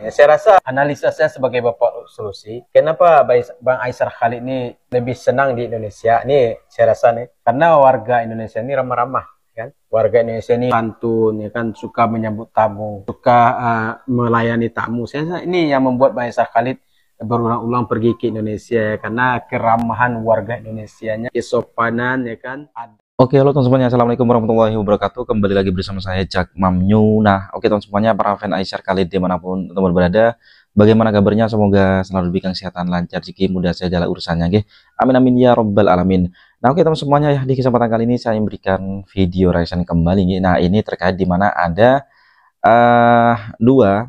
Ya, saya rasa analisa saya sebagai bapak solusi, kenapa Bang Aisar Khalid ini lebih senang di Indonesia? Ini saya rasa nih, karena warga Indonesia ini ramah-ramah, kan? Warga Indonesia ini santun, ya kan, suka menyambut tamu, suka melayani tamu. Saya rasa ini yang membuat Bang Aisar Khalid berulang-ulang pergi ke Indonesia, karena keramahan warga Indonesianya, kesopanan, ya kan. Oke, halo teman semuanya, assalamualaikum warahmatullahi wabarakatuh. Kembali lagi bersama saya Cak Mamnyu. Nah, oke teman semuanya, para fan Aisar Khalid dimanapun teman berada, bagaimana kabarnya? Semoga selalu diberikan kesehatan, lancar, rezeki, mudah saja jalan urusannya, oke? Amin amin ya robbal alamin. Nah, oke teman semuanya, ya di kesempatan kali ini saya memberikan video reaction kembali. Nah, ini terkait dimana ada dua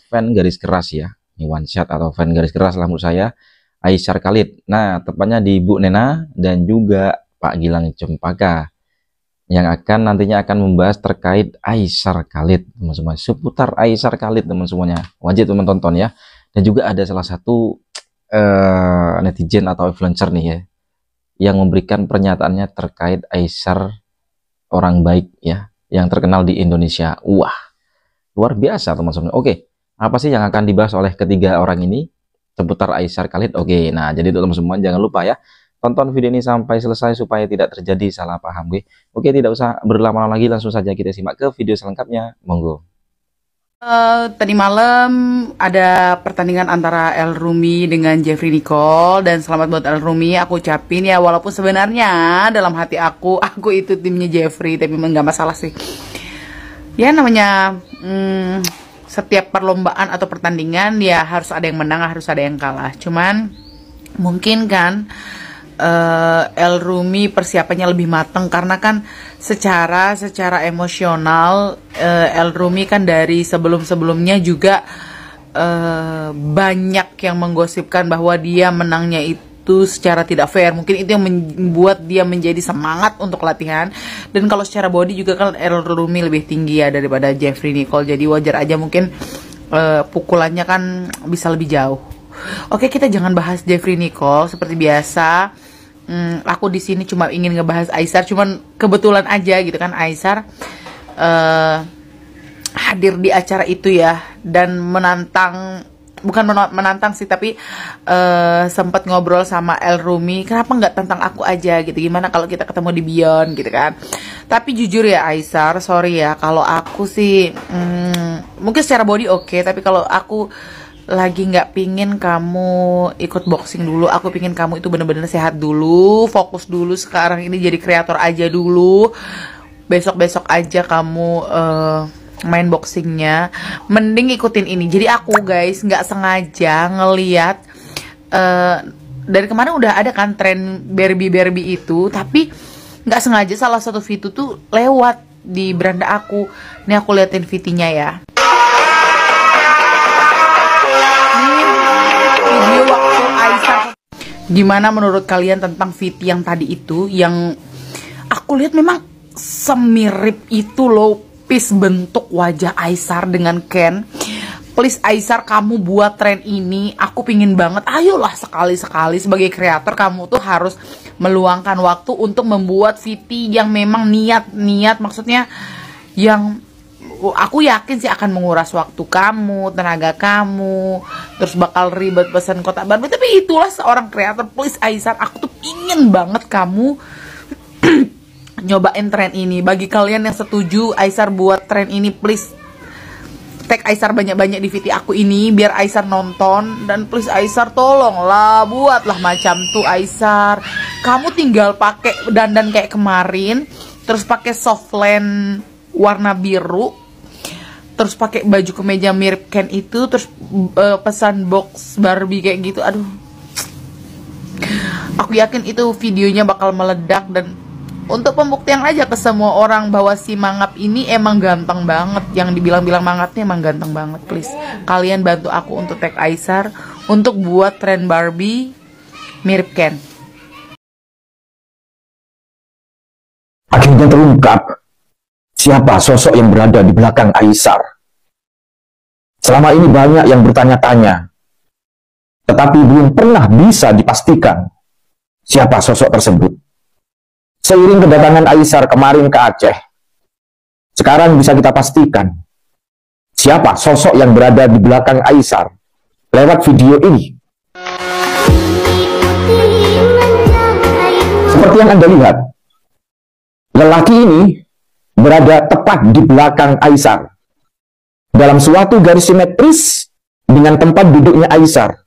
fan garis keras ya. Ini one shot atau fan garis keras lah menurut saya, Aisar Khalid. Nah, tepatnya di Bu Nena dan juga Pak Gilang Cempaka yang akan nantinya akan membahas terkait Aisar Khalid, teman-teman, seputar Aisar Khalid, teman semuanya. Wajib teman tonton ya. Dan juga ada salah satu netizen atau influencer nih ya, yang memberikan pernyataannya terkait Aisar, orang baik ya, yang terkenal di Indonesia. Wah, luar biasa teman-teman. Oke, apa sih yang akan dibahas oleh ketiga orang ini seputar Aisar Khalid? Oke, nah jadi teman-teman jangan lupa ya, tonton video ini sampai selesai supaya tidak terjadi salah paham, gue. Oke, tidak usah berlama-lama lagi, langsung saja kita simak ke video selengkapnya. Monggo. Tadi malam ada pertandingan antara El Rumi dengan Jeffrey Nicole, dan selamat buat El Rumi, aku ucapin ya, walaupun sebenarnya dalam hati aku itu timnya Jeffrey, tapi nggak masalah sih. Ya namanya setiap perlombaan atau pertandingan ya harus ada yang menang, harus ada yang kalah. Cuman mungkin kan El Rumi persiapannya lebih matang karena kan secara emosional El Rumi kan dari sebelumnya juga banyak yang menggosipkan bahwa dia menangnya itu secara tidak fair. Mungkin itu yang membuat dia menjadi semangat untuk latihan. Dan kalau secara body juga kan El Rumi lebih tinggi ya daripada Jeffrey Nicole, jadi wajar aja mungkin pukulannya kan bisa lebih jauh. Oke, kita jangan bahas Jeffrey Nicole seperti biasa. Aku di sini cuma ingin ngebahas Aisar, cuman kebetulan aja gitu kan Aisar hadir di acara itu ya, dan bukan menantang sih, tapi sempat ngobrol sama El Rumi, kenapa nggak tantang aku aja gitu, gimana kalau kita ketemu di Beyond gitu kan. Tapi jujur ya Aisar, sorry ya kalau aku sih mungkin secara body oke, tapi kalau aku lagi nggak pingin kamu ikut boxing dulu. Aku pingin kamu itu bener-bener sehat dulu, fokus dulu sekarang ini jadi kreator aja dulu. Besok-besok aja kamu main boxingnya, mending ikutin ini. Jadi aku guys nggak sengaja ngeliat dari kemarin udah ada kan tren Barbie itu, tapi nggak sengaja salah satu video tuh lewat di beranda aku. Ini aku liatin VT-nya ya. Video waktu Aisar. Gimana menurut kalian tentang VT yang tadi itu? Yang aku lihat memang semirip itu loh, please, bentuk wajah Aisar dengan Ken. Please Aisar, kamu buat tren ini, aku pingin banget. Ayolah sekali-sekali sebagai kreator kamu tuh harus meluangkan waktu untuk membuat VT yang memang niat, maksudnya yang aku yakin sih akan menguras waktu kamu, tenaga kamu, terus bakal ribet pesan kotak Barbie. Tapi itulah seorang kreator. Please Aisar, aku tuh ingin banget kamu nyobain tren ini. Bagi kalian yang setuju Aisar buat tren ini, please tag Aisar banyak-banyak di VT aku ini biar Aisar nonton. Dan please Aisar, tolonglah buatlah macam tuh Aisar. Kamu tinggal pakai dandan kayak kemarin, terus pakai softland warna biru, terus pakai baju kemeja mirip Ken itu, terus pesan box Barbie kayak gitu. Aduh, aku yakin itu videonya bakal meledak. Dan untuk pembuktian aja ke semua orang bahwa si Mangap ini emang ganteng banget, yang dibilang-bilang Mangapnya emang ganteng banget. Please kalian bantu aku untuk tag Aisar untuk buat tren Barbie mirip Ken. Akhirnya terungkap siapa sosok yang berada di belakang Aisar. Selama ini banyak yang bertanya-tanya, tetapi belum pernah bisa dipastikan siapa sosok tersebut. Seiring kedatangan Aisar kemarin ke Aceh, sekarang bisa kita pastikan siapa sosok yang berada di belakang Aisar lewat video ini. Seperti yang Anda lihat, lelaki ini berada tepat di belakang Aisar dalam suatu garis simetris dengan tempat duduknya Aisar.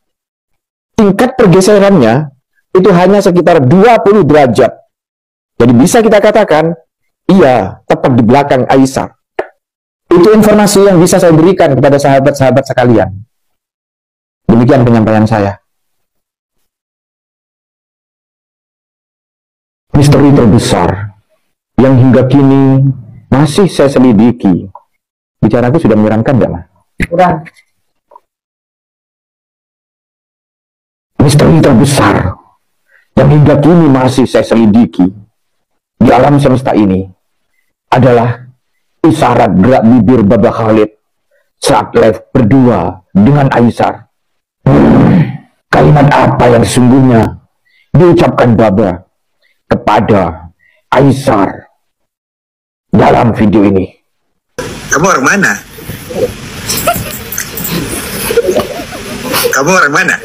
Tingkat pergeserannya itu hanya sekitar 20 derajat. Jadi bisa kita katakan, ia tepat di belakang Aisar. Itu informasi yang bisa saya berikan kepada sahabat-sahabat sekalian. Demikian penyampaian saya. Misteri terbesar yang hingga kini masih saya selidiki. Bicaraku sudah menyeramkan nggak, Ma? Kurang. Misteri terbesar yang hingga kini masih saya selidiki di alam semesta ini adalah isyarat gerak bibir Baba Khalid saat live berdua dengan Aisar. Kalimat apa yang sesungguhnya diucapkan Baba kepada Aisar dalam video ini? Kamu orang mana? Kamu orang mana?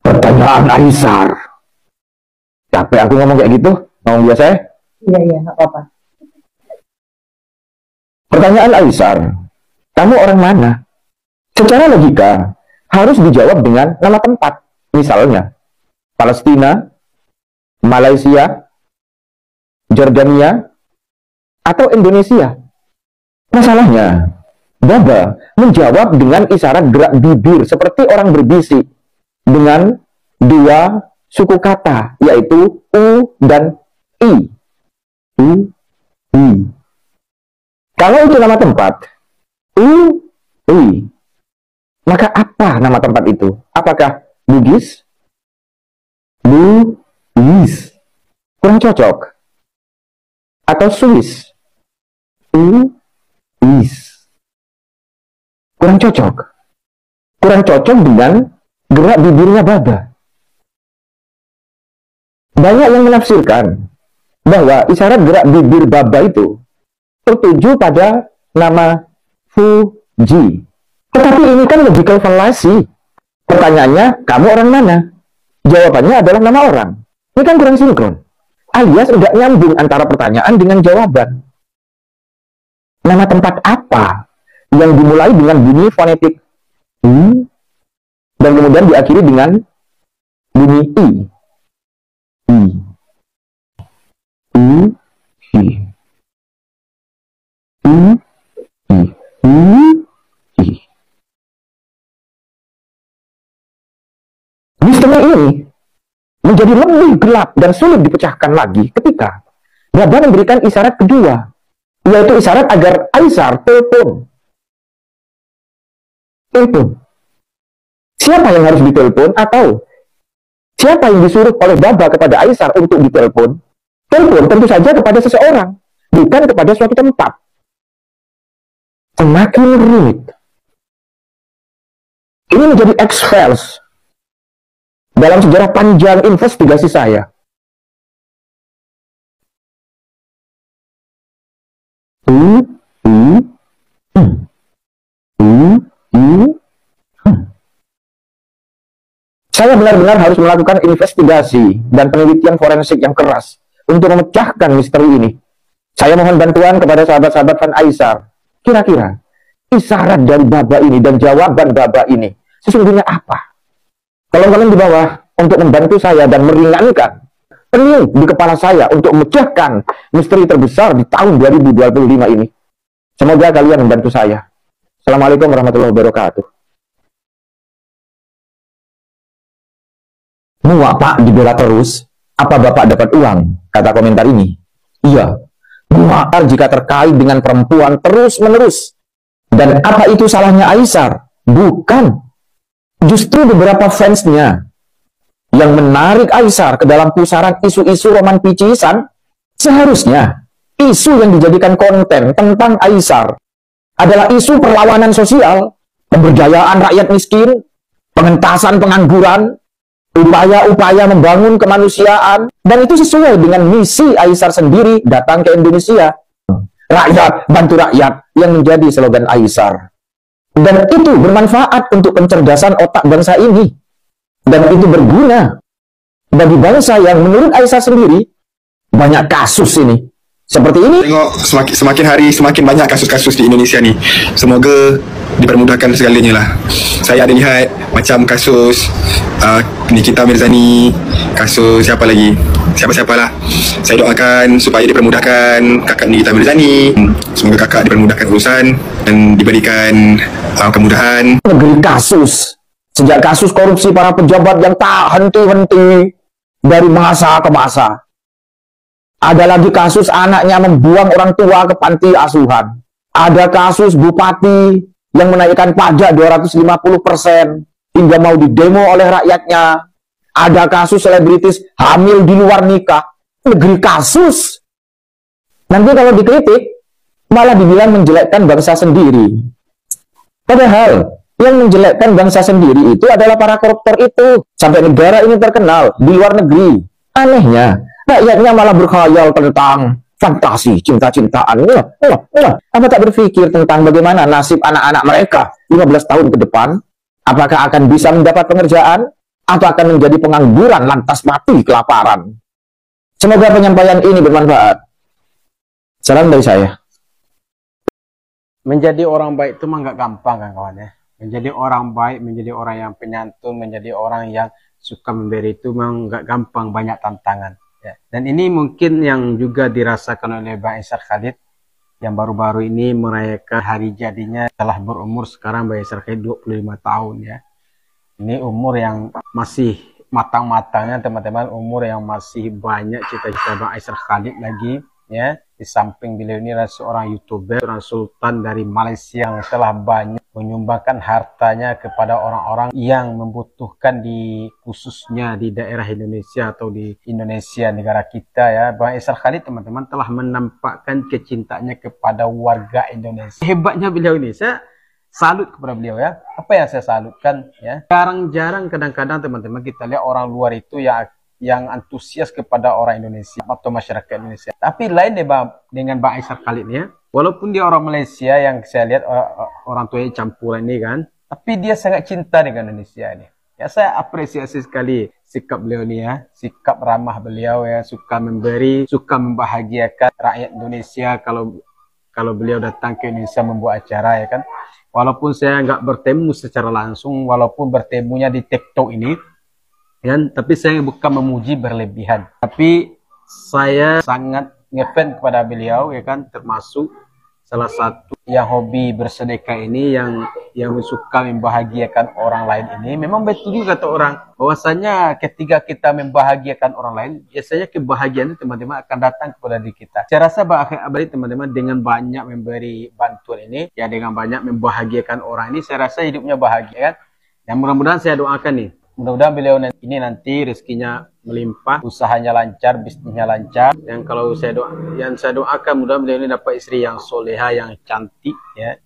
Pertanyaan Aisar. Capek aku ngomong kayak gitu? Ngomong biasa ya? Iya, nggak apa-apa. Pertanyaan Aisar, kamu orang mana? Secara logika, harus dijawab dengan nama tempat. Misalnya, Palestina, Malaysia, Jordania, atau Indonesia. Masalahnya, Baba menjawab dengan isyarat gerak bibir seperti orang berbisik dengan dua suku kata, yaitu U dan I. U, I. Kalau itu nama tempat, U, I, maka apa nama tempat itu? Apakah Bugis? Bugis. Kurang cocok. Atau Swiss? Is. Kurang cocok. Kurang cocok dengan gerak bibirnya Baba. Banyak yang menafsirkan bahwa isyarat gerak bibir Baba itu tertuju pada nama Fuji. Tetapi ini kan logical fallacy. Pertanyaannya, kamu orang mana? Jawabannya adalah nama orang. Ini kan kurang sinkron. Alias tidak nyambung antara pertanyaan dengan jawaban. Nama tempat apa yang dimulai dengan bunyi fonetik dan kemudian diakhiri dengan bunyi I. I. I. I. I. I. I. Misteri ini menjadi lebih gelap dan sulit dipecahkan lagi ketika Baba memberikan isyarat kedua, yaitu isyarat agar Aisar telepon. Telepon. Siapa yang harus ditelepon atau siapa yang disuruh oleh Baba kepada Aisar untuk ditelepon? Telepon tentu saja kepada seseorang, bukan kepada suatu tempat. Semakin rumit. Ini menjadi X-Files dalam sejarah panjang investigasi saya. Saya benar-benar harus melakukan investigasi dan penelitian forensik yang keras untuk memecahkan misteri ini. Saya mohon bantuan kepada sahabat-sahabat Van Aisar. Kira-kira isyarat dari Baba ini dan jawaban Baba ini sesungguhnya apa? Tolong kalian di bawah untuk membantu saya dan meringankan pening di kepala saya untuk memecahkan misteri terbesar di tahun 2025 ini. Semoga kalian membantu saya. Assalamualaikum warahmatullahi wabarakatuh. Muak Pak dibela terus, apa Bapak dapat uang? Kata komentar ini. Iya, muak jika terkait dengan perempuan terus-menerus. Dan apa itu salahnya Aisar? Bukan. Justru beberapa fansnya yang menarik Aisar ke dalam pusaran isu-isu roman picisan, seharusnya isu yang dijadikan konten tentang Aisar adalah isu perlawanan sosial, pemberdayaan rakyat miskin, pengentasan pengangguran, upaya-upaya membangun kemanusiaan, dan itu sesuai dengan misi Aisar sendiri datang ke Indonesia. Rakyat, bantu rakyat, yang menjadi slogan Aisar. Dan itu bermanfaat untuk pencerdasan otak bangsa ini. Dan itu berguna bagi bangsa yang menurut Aisar sendiri, banyak kasus ini. Seperti ini. Tengok semakin hari semakin banyak kasus-kasus di Indonesia ni. Semoga dipermudahkan segalanya lah. Saya ada lihat macam kasus Nikita Mirzani, kasus siapa lagi? Siapa-siapa lah. Saya doakan supaya dipermudahkan kakak Nikita Mirzani. Semoga kakak dipermudahkan urusan dan diberikan kemudahan. Negeri kasus. Sejak kasus korupsi para pejabat yang tak henti-henti dari masa ke masa. Ada lagi kasus anaknya membuang orang tua ke panti asuhan. Ada kasus bupati yang menaikkan pajak 250% hingga mau didemo oleh rakyatnya. Ada kasus selebritis hamil di luar nikah. Negeri kasus. Nanti kalau dikritik, malah dibilang menjelekkan bangsa sendiri. Padahal, yang menjelekkan bangsa sendiri itu adalah para koruptor itu. Sampai negara ini terkenal di luar negeri. Anehnya, rakyatnya malah berkhayal tentang fantasi, cinta-cintaan. Apa tak berpikir tentang bagaimana nasib anak-anak mereka 15 tahun ke depan? Apakah akan bisa mendapat pekerjaan? Atau akan menjadi pengangguran lantas mati kelaparan? Semoga penyampaian ini bermanfaat. Salam dari saya. Menjadi orang baik itu mah nggak gampang kan kawan ya. Menjadi orang baik, menjadi orang yang penyantun, menjadi orang yang suka memberi itu memang nggak gampang, banyak tantangan. Ya. Dan ini mungkin yang juga dirasakan oleh Bang Aisar Khalid yang baru-baru ini merayakan hari jadinya, telah berumur sekarang Bang Aisar Khalid 25 tahun ya. Ini umur yang masih matang-matangnya teman-teman, umur yang masih banyak cita-cita Bang Aisar Khalid lagi ya. Di samping beliau ini adalah seorang YouTuber, seorang sultan dari Malaysia yang telah banyak menyumbangkan hartanya kepada orang-orang yang membutuhkan di khususnya di daerah Indonesia atau di Indonesia negara kita ya. Bang Aisar Khalid teman-teman telah menampakkan kecintaannya kepada warga Indonesia. Hebatnya beliau ini, saya salut kepada beliau ya. Apa yang saya salutkan ya, jarang-jarang kadang-kadang teman-teman kita lihat orang luar itu yang antusias kepada orang Indonesia atau masyarakat Indonesia. Tapi lain deh dengan Bang Aisar Khalid ya. Walaupun dia orang Malaysia yang saya lihat orang tuanya campuran ini kan, tapi dia sangat cinta dengan Indonesia ini. Ya saya apresiasi sekali sikap beliau ini ya, sikap ramah beliau ya, suka memberi, suka membahagiakan rakyat Indonesia kalau beliau datang ke Indonesia membuat acara ya kan. Walaupun saya nggak bertemu secara langsung, walaupun bertemunya di TikTok ini, kan, tapi saya bukan memuji berlebihan. Tapi saya sangat ngefans kepada beliau ya kan, termasuk salah satu yang hobi bersedekah ini, yang suka membahagiakan orang lain ini. Memang betul juga kata orang bahwasanya ketika kita membahagiakan orang lain, biasanya kebahagiaan itu teman-teman akan datang kepada diri kita. Saya rasa abadi teman-teman dengan banyak memberi bantuan ini ya, dengan banyak membahagiakan orang ini, saya rasa hidupnya bahagia kan. Yang mudah-mudahan saya doakan nih, mudah-mudahan beliau ini nanti rezekinya melimpah, usahanya lancar, bisnisnya lancar. Dan kalau saya doakan mudah-mudahan beliau ini dapat istri yang soleha, yang cantik ya,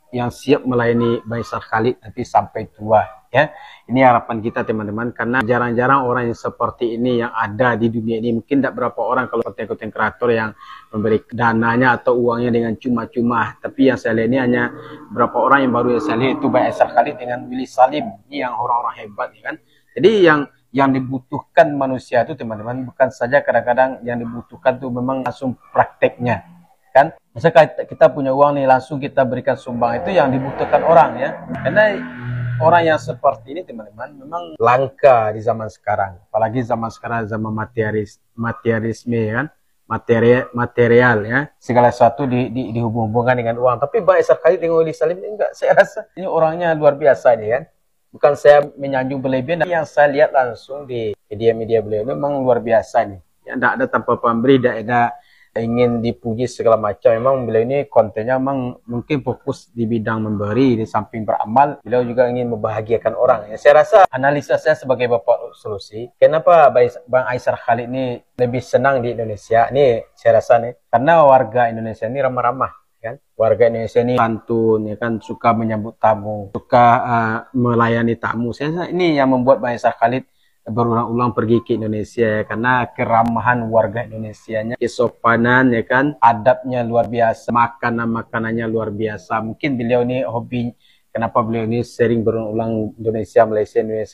yang siap melayani Bang Aisar Khalid nanti sampai tua ya. Ini harapan kita teman-teman, karena jarang-jarang orang yang seperti ini yang ada di dunia ini. Mungkin tidak berapa orang kalau konten-konten kreator yang memberi dananya atau uangnya dengan cuma-cuma. Tapi yang saya lihat ini hanya berapa orang yang baru saya lihat, itu Bang Aisar Khalid dengan Willy Salim. Ini yang orang-orang hebat ya kan. Jadi yang dibutuhkan manusia itu teman-teman bukan saja kadang-kadang yang dibutuhkan itu memang langsung prakteknya kan. Misalkan kita punya uang nih langsung kita berikan sumbang, itu yang dibutuhkan orang ya. Karena orang yang seperti ini teman-teman memang langka di zaman sekarang, apalagi zaman sekarang zaman materialisme ya kan, material ya, segala sesuatu dihubung-hubungkan dengan uang. Tapi Bang Aisar Khalid dengan Willy Salim ini enggak, saya rasa ini orangnya luar biasa nih kan. Bukan saya menyanjung berlebihan, yang saya lihat langsung di media-media beliau memang luar biasa nih. Ya, tidak ada tanpa pemberi, tidak ada ingin dipuji segala macam. Memang beliau ini kontennya memang mungkin fokus di bidang memberi, di samping beramal, beliau juga ingin membahagiakan orang. Ya, saya rasa analisa saya sebagai bapak solusi, kenapa Bang Aisar Khalid ini lebih senang di Indonesia? Ini saya rasa nih, karena warga Indonesia ini ramah-ramah. kan? Warga Indonesia ini santun, ya kan, suka menyambut tamu, suka melayani tamu. Ini yang membuat Bang Aisar Khalid berulang-ulang pergi ke Indonesia, karena keramahan warga Indonesianya, kesopanan, ya kan, adabnya luar biasa, makanannya luar biasa. Mungkin beliau ini hobi, kenapa beliau ini sering berulang Indonesia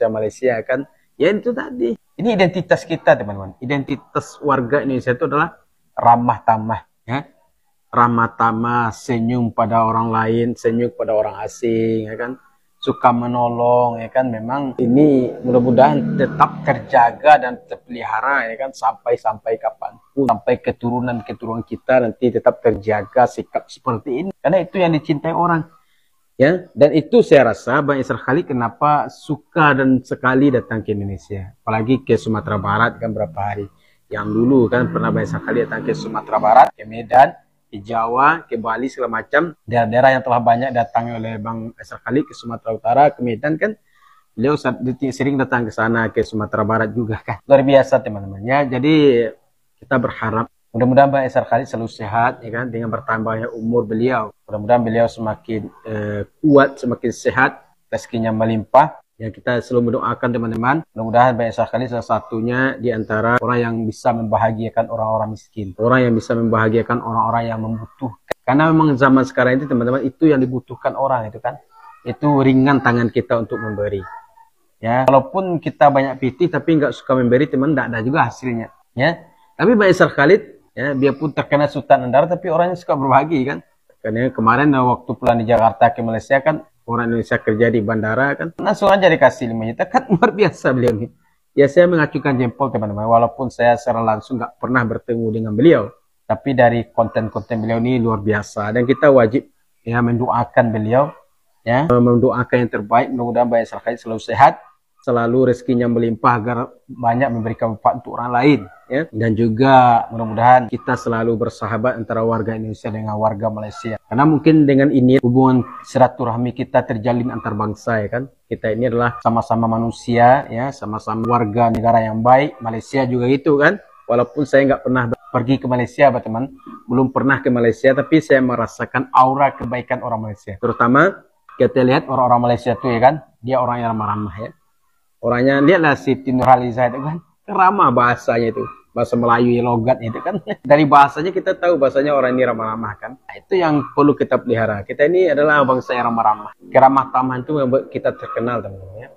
Malaysia kan, ya itu tadi. Ini identitas kita, teman-teman. Identitas warga Indonesia itu adalah ramah tamah, ya, ramah tamah, senyum pada orang lain, senyum pada orang asing, ya kan, suka menolong, ya kan. Memang ini mudah-mudahan tetap terjaga dan terpelihara, ya kan, sampai kapanpun, sampai keturunan kita nanti tetap terjaga sikap seperti ini, karena itu yang dicintai orang, ya. Dan itu saya rasa Bang Aisar Khalid kenapa suka dan sekali datang ke Indonesia, apalagi ke Sumatera Barat kan. Berapa hari yang dulu kan pernah Bang Aisar Khalid datang ke Sumatera Barat, ke Medan, ke Jawa, ke Bali, segala macam daerah-daerah yang telah banyak datangi oleh Bang Aisar Khalid ke Sumatera Utara, ke Medan kan. Beliau sering datang ke sana, ke Sumatera Barat juga kan. Luar biasa, teman-teman, ya. Jadi kita berharap mudah-mudahan Bang Aisar Khalid selalu sehat, ya kan, dengan bertambahnya umur beliau. Mudah-mudahan beliau semakin kuat, semakin sehat, rezekinya melimpah. Ya, kita selalu mendoakan, teman-teman, mudah-mudahan Bang Aisar Khalid salah satunya di antara orang yang bisa membahagiakan orang-orang miskin, orang yang bisa membahagiakan orang-orang yang membutuhkan. Karena memang zaman sekarang ini, teman-teman, itu yang dibutuhkan orang itu kan. Itu ringan tangan kita untuk memberi. Ya, walaupun kita banyak pitih tapi nggak suka memberi, teman, tidak ada juga hasilnya. Ya, tapi Bang Aisar Khalid, ya, biarpun terkena Sultan Andara, tapi orangnya suka berbagi kan. Karena kemarin waktu pulang di Jakarta ke Malaysia kan, orang Indonesia kerja di bandara kan, langsung aja dikasih 5 juta kan. Luar biasa beliau ini. Ya, saya mengacungkan jempol, teman-teman, walaupun saya secara langsung nggak pernah bertemu dengan beliau, tapi dari konten-konten beliau ini luar biasa, dan kita wajib, ya, mendoakan beliau, ya, mendoakan yang terbaik. Mudah-mudahan Bang Aisar Khalid selalu sehat, selalu rezekinya melimpah agar banyak memberikan manfaat untuk orang lain, ya. Dan juga mudah-mudahan kita selalu bersahabat antara warga Indonesia dengan warga Malaysia, karena mungkin dengan ini hubungan silaturahmi kita terjalin antar bangsa, ya kan. Kita ini adalah sama-sama manusia, ya, sama-sama warga negara yang baik. Malaysia juga itu kan, walaupun saya nggak pernah pergi ke Malaysia, teman, belum pernah ke Malaysia, tapi saya merasakan aura kebaikan orang Malaysia. Terutama kita lihat orang-orang Malaysia itu, ya kan, dia orang yang ramah-ramah, ya. Orangnya, lihatlah Siti Nurhaliza itu kan, ramah bahasanya itu, bahasa Melayu logat itu kan. Dari bahasanya kita tahu bahasanya orang ini ramah-ramah kan. Nah, itu yang perlu kita pelihara. Kita ini adalah bangsa yang ramah-ramah. Keramah tamahan itu membuat kita terkenal, teman-teman, ya.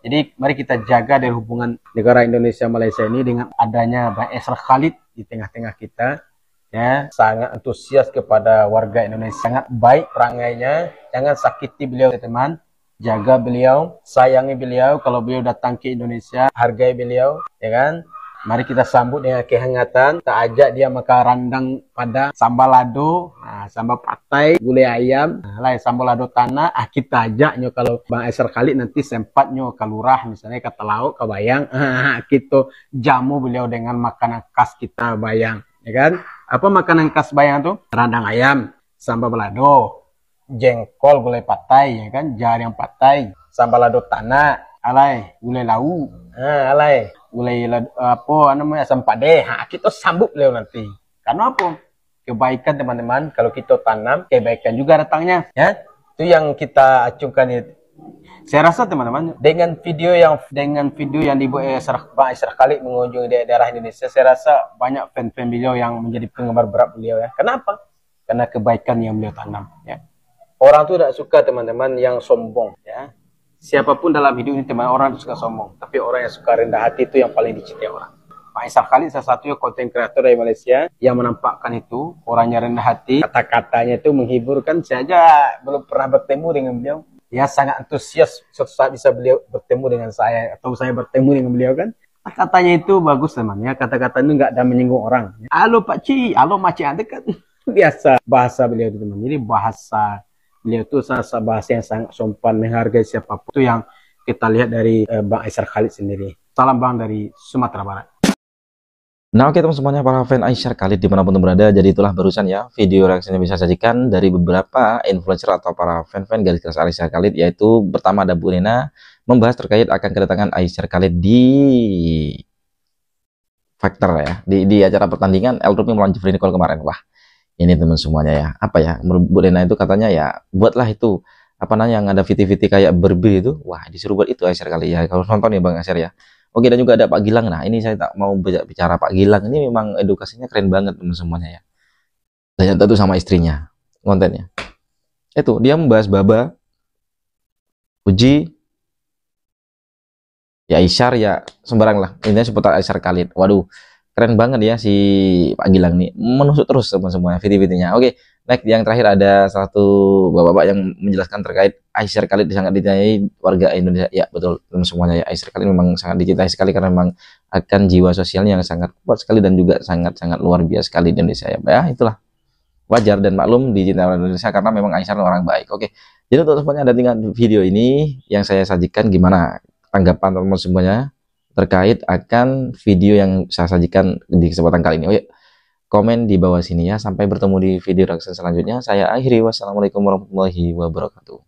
Jadi mari kita jaga dari hubungan negara Indonesia Malaysia ini dengan adanya Bang Aisar Khalid di tengah-tengah kita, ya. Sangat antusias kepada warga Indonesia, sangat baik perangainya. Jangan sakiti beliau, teman. Jaga beliau, sayangi beliau. Kalau beliau datang ke Indonesia, hargai beliau, ya kan. Mari kita sambut dengan kehangatan. Kita ajak dia makan randang padang, sambal lado, sambal patai, gulai ayam, sambal lado tanah. Kita ajaknya kalau Bang Aisar Khalid nanti sempatnya ke lurah, misalnya ke Telauk, ke Bayang, kita jamu beliau dengan makanan khas kita Bayang, ya kan. Apa makanan khas Bayang tuh? Randang ayam, sambal balado, jengkol, gulai patai, ya kan, jaring patai, sambal lado tanah, gulai lau, gulai apa namanya, asam pade. Kita sambut beliau nanti. Karena apa? Kebaikan, teman-teman, kalau kita tanam, kebaikan juga datangnya, ya. Itu yang kita acungkan itu. Saya rasa, teman-teman, dengan video yang dibuat Bang Aisar Khalid mengunjungi daerah Indonesia, saya rasa banyak fan-fan beliau yang menjadi penggemar berat beliau, ya. Kenapa? Karena kebaikan yang beliau tanam, ya. Orang tuh tidak suka, teman-teman, yang sombong, ya. Siapapun dalam hidup ini, teman, orang itu suka sombong, tapi orang yang suka rendah hati itu yang paling dicintai orang. Bang Aisar Khalid salah satu konten kreator dari Malaysia yang menampakkan itu, orangnya rendah hati, kata-katanya itu menghiburkan. Saya aja belum pernah bertemu dengan beliau, ya, sangat antusias suatu saat bisa beliau bertemu dengan saya, atau saya bertemu dengan beliau kan. Katanya itu bagus, teman, ya. Kata-kata itu nggak ada menyinggung orang, ya. Halo Pak Ci, halo Makcik, ada kan. Biasa bahasa beliau itu, teman. Jadi bahasa beliau itu bahasa yang sangat sopan, menghargai siapapun. Itu yang kita lihat dari Bang Aisar Khalid sendiri. Salam Bang dari Sumatera Barat. Nah, oke, teman semuanya, para fan Aisar Khalid dimanapun berada. Jadi itulah barusan, ya, video reaksinya bisa sajikan dari beberapa influencer atau para fan-fan garis keras Aisar Khalid. Yaitu pertama ada Bu Nena membahas terkait akan kedatangan Aisar Khalid di Factor, ya, di acara pertandingan El Rumi melawan Jeffrey Nicole kemarin. Wah, Ini teman semuanya ya, apa ya, Bu Lena itu katanya ya buatlah itu apa namanya yang ada VT-VT kayak Barbie itu, wah disuruh buat itu Aisyar kali ya, kalau nonton ya Bang Aisyar ya. Oke, dan juga ada Pak Gilang. Nah ini saya tak mau bicara Pak Gilang, ini memang edukasinya keren banget teman semuanya ya. Dan tentu sama istrinya kontennya itu dia membahas Baba, Uji, ya Aisyar ya sembarang lah, intinya seputar Aisyar Khalid. Waduh, keren banget ya si Pak Gilang nih, menusuk terus teman-teman video-videonya. Oke, next yang terakhir ada satu bapak-bapak yang menjelaskan terkait Aisyar Khalid sangat dicintai warga Indonesia. Ya betul teman semuanya ya, Aisyar Khalid memang sangat dicintai sekali karena memang akan jiwa sosialnya yang sangat kuat sekali dan juga sangat-sangat luar biasa sekali di Indonesia ya. Ya itulah wajar dan maklum dicintai orang Indonesia karena memang Aisyar orang baik. Oke, jadi untuk semuanya ada tinggal video ini yang saya sajikan, gimana tanggapan teman-teman semuanya terkait akan video yang saya sajikan di kesempatan kali ini. Oh ya, komen di bawah sini ya. Sampai bertemu di video reaction selanjutnya. Saya akhiri. Wassalamualaikum warahmatullahi wabarakatuh.